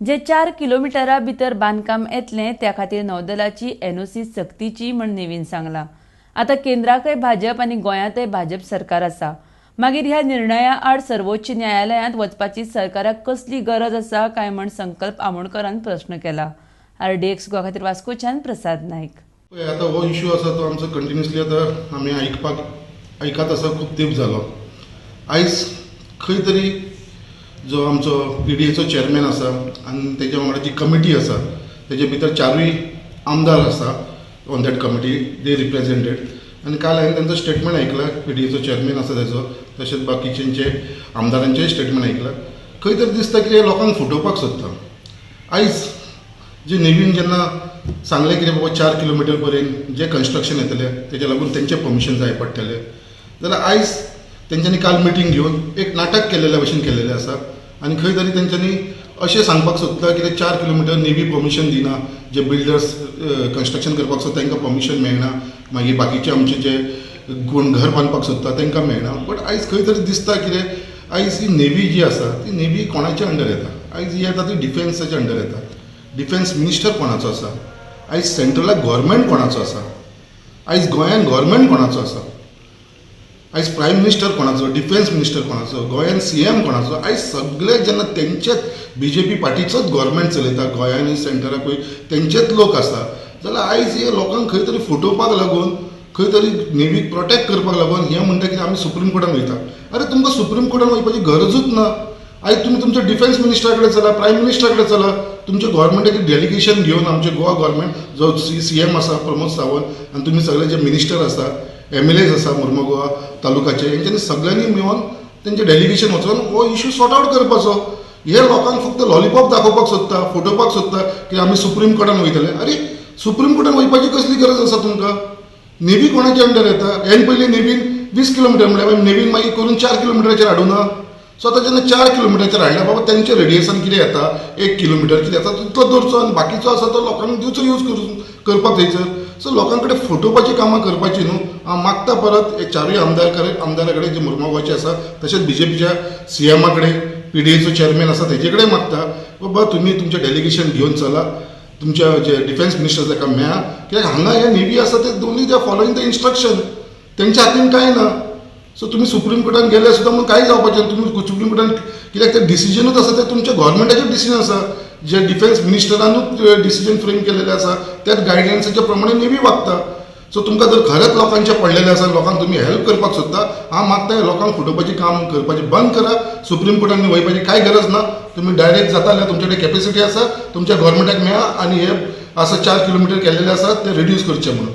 जे 4 किलोमिटरा भितर बांदकाम येतलें त्या खातीर नौदलाची एनओसी सक्तीची म्हण नेवीन सांगला। आतां केंद्राकय भाजप आनी गोंयांतय भाजप सरकार आसा। मागीर ह्या निर्णया आड सर्वोच्च न्यायालयांत वचपाची सरकाराक कसली गरज आसा काय म्हण संकल्प आमोणकरान प्रश्न केला। RDX गोवा खातीर वास्कोच्यान प्रसाद नायक। आता हो इश्यू आसा तो आमचो कंटिन्युअसली आता आमी आयकत आसा खूब तेंप जालो। आयज खंय तरी जो आमचो PDAचो चेअरमॅन आसा आनी तेच्या वांगडा जी कमिटी आसा तेजे भितर 4 आमदार आसा on that committee they represented. आनी काल हांवें तांचो स्टेटमेंट आयकला, PDAचो चेअरमॅन आसा तेजो, तशेंच बाकीच्यांचे आमदारांचेय स्टेटमेंट आयकला। खंय तरी दिसता की हे लोकांक फुटोवपाक सोदता। आयज जे नेवीन जेन्ना सांगलें की बाबा 4 किलोमिटर पर्यंत जे कन्स्ट्रक्शन येतलें तेच्या लागून तेंचें परमिशन जाय पडटलें, जाल्यार आयज तेंच्यांनी काल मिटींग घेवन एक नाटक केलेल्या भशेन केलेलें आसा। आनी खंय तरी तेंच्यांनी अशें सांगपाक सोदता की ते 4 किलोमिटर नेवी परमिशन दिना, जे बिल्डर्स कन्स्ट्रक्शन करपाक सोदता तांकां परमिशन मेळना, मागीर बाकीचे आमचे जे कोण घर बांदपाक सोदता तांकां मेळना। बट आयज खंय तरी दिसता कितें आयज ही नेवी जी आसा ती नेवी कोणाच्या अंडर येता? आयज ही येता ती डिफेन्साच्या अंडर येता। डिफेन्स मिनिस्टर कोणाचो आसा? आयज सेंट्रलाक गव्हर्मेंट कोणाचो आसा? आयज गोंयान गव्हर्मेंट कोणाचो आसा? आयज प्रायम मिनिस्टर कोणाचो? डिफेन्स मिनिस्टर कोणाचो? गोंयान CM कोणाचो? आयज सगळे जेन्ना तेंचेच BJP पार्टीचोच गव्हर्मेंट चलयता गोंयान सेंटराकूय तेंचेच लोक आसा, जाल्यार आयज हे लोकांक खंय तरी फुटोवपाक लागून, खंय तरी नेवीक प्रोटेक्ट करपाक लागून हे म्हणटा की आमी सुप्रीम कोर्टान वयता। अरे तुमकां सुप्रीम कोर्टान वचपाची गरजूच ना। आयज तुमी तुमच्या डिफेन्स मिनिस्टरा कडेन चला, प्रायम मिनिस्टरा कडेन चला, तुमच्या गव्हर्मेंटाची डेलिगेशन घेवन आमचे गोवा गव्हर्मेंट जो CM आसा प्रमोद सावंत आनी तुमी सगळे जे मिनिस्टर आसा, MLAs आसा मुर्मुगांव तालुकाचे, हेंच्यांनी सगळ्यांनी मेळून तेंचे डेलिगेशन वचून हो इश्यू सॉर्ट आवट करपाचो। हे लोकांक फक्त लॉलीपॉप दाखोवपाक सोदता, फुटोवपाक सोदता की आमी सुप्रीम कोर्टान वयतले। अरे सुप्रीम कोर्टान वयपाची कसली गरज आसा तुमकां? नेवी कोणाच्या अंडर येता? हेन पयलीं नेवीन 20 किलोमिटर म्हणल्यार नेवीन मागीर करून 4 किलोमिटराचेर हाडूना। सो आतां जेन्ना 4 किलोमिटराचेर हाडल्या बाबा तेंचे रेडिएशन कितें येता, 1 किलोमिटर कितें येता तितलो दवरचो आनी बाकीचो आसा तो लोकांक दिवचो यूज करपाक थंयसर। सो लोकां कडेन फुटोवपाची कामां करपाची न्हू। हांव मागता परत हे 4 आमदारा कडेन जे मुर्मुगांवचे आसा, तशेंच BJPच्या CM कडेन, PDAचो चेअरमॅन आसा तेजे कडेन मागता बाबा तुमी तुमचें डेलिगेशन घेवन चला, तुमच्या जे डिफेन्स मिनिस्टर ताका मेळा, कित्याक हांगा हे नेवी आसा ते only they following the instruction, तेंच्या हातीन कांय ना। सो तुमी सुप्रीम कोर्टान गेले सुद्दां म्हणून कांय जावपाचें। तुमी सुप्रीम कोर्टान कित्याक ते डिसिजनूच आसा ते तुमच्या गव्हर्मेंटाचें डिसिजन आसा, जे डिफेन्स मिनिस्टरानूच डिसिजन फ्रेम केलेलें आसा त्याच गायडलायन्साच्या प्रमाणे नेवी वागता। सो तुमकां जर खरेंच लोकांचें पडलेलें आसा, लोकांक तुमी हेल्प करपाक सोदता, हांव मागता लोकांक फुटोवपाचें काम करपाचें बंद करा। सुप्रीम कोर्टान वयपाची कांय गरज ना। तुमी डायरेक्ट जाता जाल्यार तुमचे कडेन कॅपेसिटी आसा, तुमच्या गव्हर्मेंटाक मेळा आनी हे आसा 4 किलोमिटर केल्लेले आसा ते रिड्यूस करचे म्हणून।